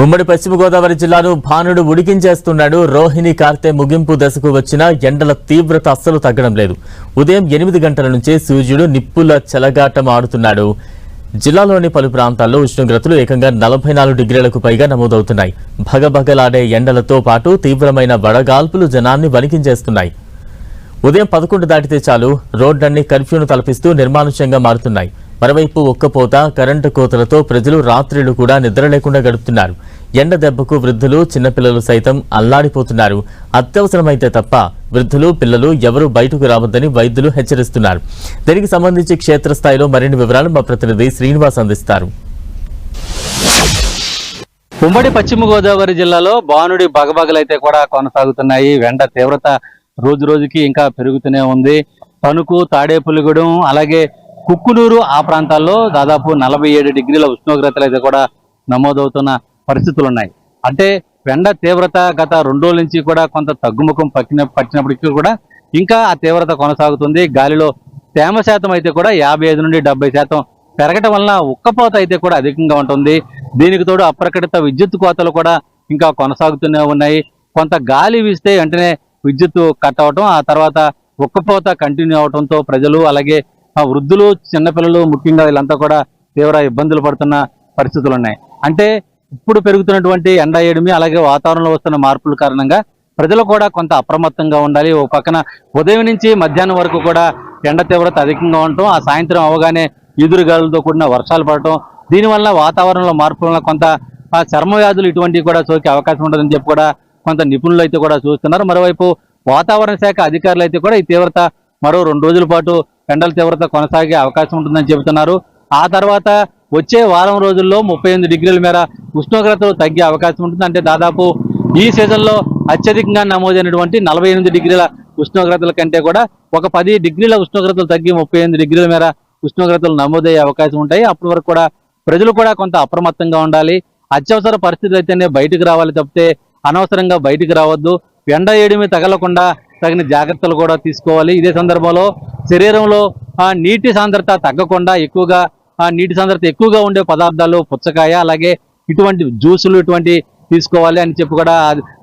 ఉమ్మడి పశ్చిమ గోదావరి జిల్లాను భానుడు ఉడికించేస్తున్నాడు. రోహిణి కార్తె ముగింపు దశకు వచ్చిన ఎండల తీవ్రత అస్సలు తగ్గడం లేదు. ఉదయం 8 గంటల నుంచే సూర్యుడు నిప్పుల చెలగాటం ఆడుతున్నాడు. జిల్లాలోని పలు ప్రాంతాల్లో ఉష్ణోగ్రతలు ఏకంగా 44 డిగ్రీలకు పైగా నమోదవుతున్నాయి. భగభగలాడే ఎండలతో పాటు తీవ్రమైన వడగాల్పులు జనాన్ని వణికించేస్తున్నాయి. ఉదయం 11 దాటితే చాలు రోడ్లన్నీ కర్ఫ్యూను తలపిస్తూ నిర్మానుష్యంగా మారుతున్నాయి. మరోవైపు ఒక్కపోత కరెంటు కోతలతో ప్రజలు రాత్రిళ్లు కూడా నిద్ర లేకుండా గడుపుతున్నారు. ఎండ దెబ్బకు వృద్ధులు చిన్నపిల్లలు సైతం అల్లాడిపోతున్నారు. అత్యవసరమైతే తప్ప వృద్ధులు పిల్లలు ఎవరూ బయటకు రావద్దని వైద్యులు హెచ్చరిస్తున్నారు. దీనికి సంబంధించి క్షేత్రస్థాయిలో మరిన్ని వివరాలు మా ప్రతినిధి శ్రీనివాస్ అందిస్తారు. ఉమ్మడి పశ్చిమ గోదావరి జిల్లాలో భానుడి బగబగలైతే కూడా కొనసాగుతున్నాయి. ఎండ తీవ్రత రోజు రోజుకి ఇంకా పెరుగుతూనే ఉంది. తణుకు, తాడేపల్లిగూడెం, అలాగే కుక్కునూరు ఆ ప్రాంతాల్లో దాదాపు 47 డిగ్రీల ఉష్ణోగ్రతలు అయితే కూడా నమోదవుతున్న పరిస్థితులు ఉన్నాయి. అంటే ఎండ తీవ్రత గత 2 రోజుల నుంచి కూడా కొంత తగ్గుముఖం పట్టినప్పటికీ కూడా ఇంకా ఆ తీవ్రత కొనసాగుతుంది. గాలిలో తేమ శాతం అయితే కూడా 55 నుండి 70% పెరగటం వలన ఉక్కపోత అయితే కూడా అధికంగా ఉంటుంది. దీనికి తోడు అప్రకటిత విద్యుత్ కోతలు కూడా ఇంకా కొనసాగుతూనే ఉన్నాయి. కొంత గాలి వీస్తే వెంటనే విద్యుత్ కట్ అవటం, ఆ తర్వాత ఉక్కపోత కంటిన్యూ అవడంతో ప్రజలు అలాగే వృద్ధులు చిన్నపిల్లలు ముఖ్యంగా వీళ్ళంతా కూడా తీవ్ర ఇబ్బందులు పడుతున్న పరిస్థితులు ఉన్నాయి. అంటే ఇప్పుడు పెరుగుతున్నటువంటి ఎండ ఏడిమి అలాగే వాతావరణంలో వస్తున్న మార్పుల కారణంగా ప్రజలు కూడా కొంత అప్రమత్తంగా ఉండాలి. ఓ పక్కన ఉదయం నుంచి మధ్యాహ్నం వరకు కూడా ఎండ తీవ్రత అధికంగా ఉండటం, ఆ సాయంత్రం అవగానే ఈదురుగాలులతో కూడిన వర్షాలు పడటం, దీనివల్ల వాతావరణంలో మార్పుల వల్ల కొంత చర్మ వ్యాధులు ఇటువంటివి కూడా సోకే అవకాశం ఉంటుందని చెప్పి కూడా కొంత నిపుణులు అయితే కూడా చూస్తున్నారు. మరోవైపు వాతావరణ శాఖ అధికారులు అయితే కూడా ఈ తీవ్రత మరో 2 రోజుల పాటు ఎండల తీవ్రత కొనసాగే అవకాశం ఉంటుందని చెబుతున్నారు. ఆ తర్వాత వచ్చే వారం రోజుల్లో 38 డిగ్రీల మేర ఉష్ణోగ్రతలు తగ్గే అవకాశం ఉంటుంది. అంటే దాదాపు ఈ సీజన్లో అత్యధికంగా నమోదైనటువంటి 48 డిగ్రీల ఉష్ణోగ్రతల కంటే కూడా ఒక 10 డిగ్రీల ఉష్ణోగ్రతలు తగ్గి 38 డిగ్రీల మేర ఉష్ణోగ్రతలు నమోదయ్యే అవకాశం ఉంటాయి. అప్పటి వరకు కూడా ప్రజలు కూడా కొంత అప్రమత్తంగా ఉండాలి. అత్యవసర పరిస్థితులు అయితేనే బయటకు రావాలి తప్పితే అనవసరంగా బయటకు రావద్దు. ఎండ ఏడిమి తగలకుండా తగిన జాగ్రత్తలు కూడా తీసుకోవాలి. ఇదే సందర్భంలో శరీరంలో నీటి సాంద్రత తగ్గకుండా నీటి సాంద్రత ఎక్కువగా ఉండే పదార్థాలు పుచ్చకాయ అలాగే ఇటువంటి జ్యూసులు ఇటువంటి తీసుకోవాలి అని చెప్పి కూడా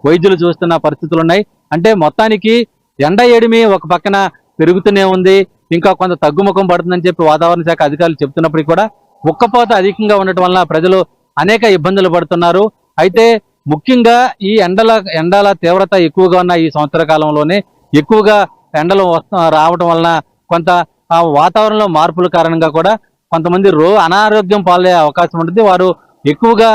వైద్యులు చూస్తున్న పరిస్థితులు ఉన్నాయి. అంటే మొత్తానికి ఎండ ఏడిమి ఒక పక్కన పెరుగుతూనే ఉంది, ఇంకా కొంత తగ్గుముఖం పడుతుందని చెప్పి వాతావరణ శాఖ అధికారులు చెప్తున్నప్పటికీ కూడా ఉక్కపోత అధికంగా ఉండటం వలన ప్రజలు అనేక ఇబ్బందులు పడుతున్నారు. అయితే ముఖ్యంగా ఈ ఎండల తీవ్రత ఎక్కువగా ఉన్న ఈ సంవత్సర కాలంలోనే ఎక్కువగా ఎండలు రావడం వలన కొంత వాతావరణంలో మార్పుల కారణంగా కూడా కొంతమంది అనారోగ్యం పాలయ్యే అవకాశం ఉంటుంది. వారు ఎక్కువగా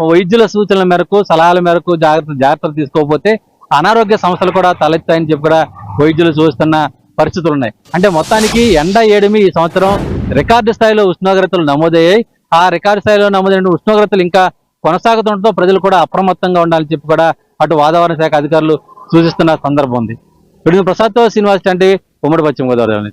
వైద్యుల సూచనల మేరకు సలహాల మేరకు జాగ్రత్తలు తీసుకోకపోతే అనారోగ్య సమస్యలు కూడా తలెత్తాయని చెప్పి కూడా వైద్యులు చూస్తున్న పరిస్థితులు ఉన్నాయి. అంటే మొత్తానికి ఎండ ఏడిమి ఈ సంవత్సరం రికార్డు స్థాయిలో ఉష్ణోగ్రతలు నమోదయ్యాయి. ఆ రికార్డు స్థాయిలో నమోదైన ఉష్ణోగ్రతలు ఇంకా కొనసాగుతుండటంతో ప్రజలు కూడా అప్రమత్తంగా ఉండాలని చెప్పి కూడా అటు వాతావరణ శాఖ అధికారులు సూచిస్తున్న సందర్భం ఉంది. ప్రసాద్తో శ్రీనివాస్ అంటే ఉమ్మడి పశ్చిమ గోదావరి.